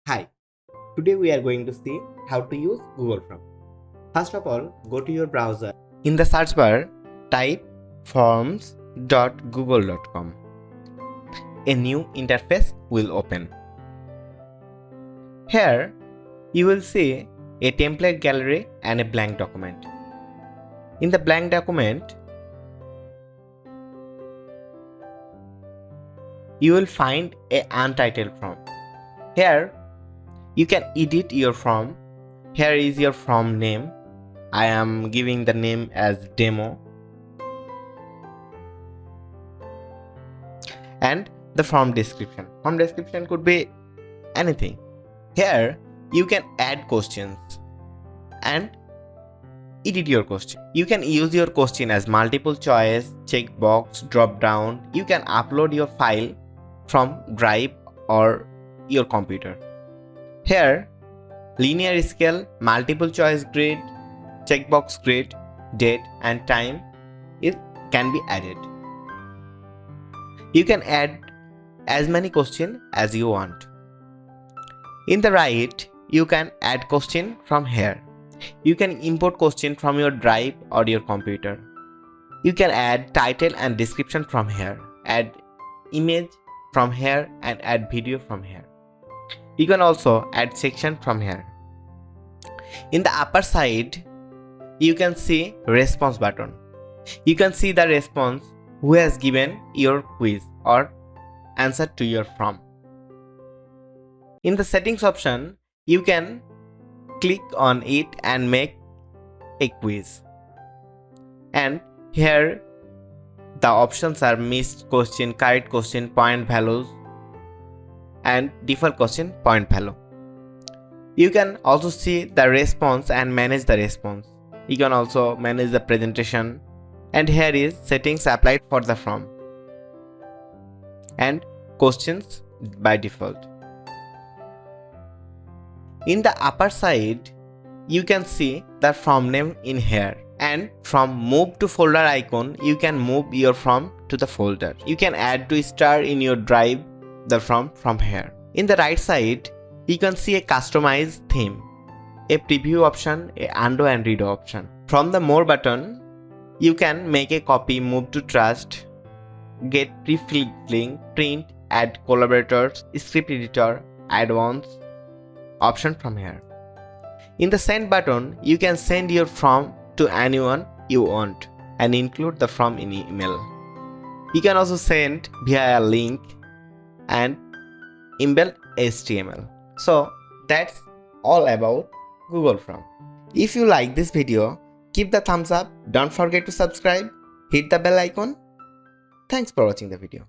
Hi, today we are going to see how to use Google Form. First of all, go to your browser. In the search bar, type forms.google.com. A new interface will open. Here, you will see a template gallery and a blank document. In the blank document, you will find an untitled form. Here, you can edit your form. Here is your form name. I am giving the name as demo. And the form description. Form description could be anything. Here, you can add questions and edit your question. You can use your question as multiple choice, checkbox, drop down. You can upload your file from Drive or your computer. Here, linear scale, multiple choice grid, checkbox grid, date and time can be added. You can add as many questions as you want. In the right, you can add question from here. You can import question from your Drive or your computer. You can add title and description from here, add image from here and add video from here. You can also add section from here. In the upper side, you can see response button. You can see the response who has given your quiz or answer to your form. In the settings option, you can click on it and make a quiz. And here the options are missed question, correct question, point values and default question, point value. You can also see the response and manage the response. You can also manage the presentation. And here is settings applied for the form and questions by default. In the upper side, you can see the form name in here, and from move to folder icon, you can move your form to the folder. You can add to star in your Drive the form from here. In the right side, you can see a customized theme, a preview option, a undo and redo option. From the more button, you can make a copy, move to trust, get pre-filled link, print, add collaborators, script editor, advanced option from here. In the send button, you can send your form to anyone you want and include the form in email. You can also send via a link and embed HTML. So that's all about Google Form. If you like this video, give the thumbs up, don't forget to subscribe, hit the bell icon. Thanks for watching the video.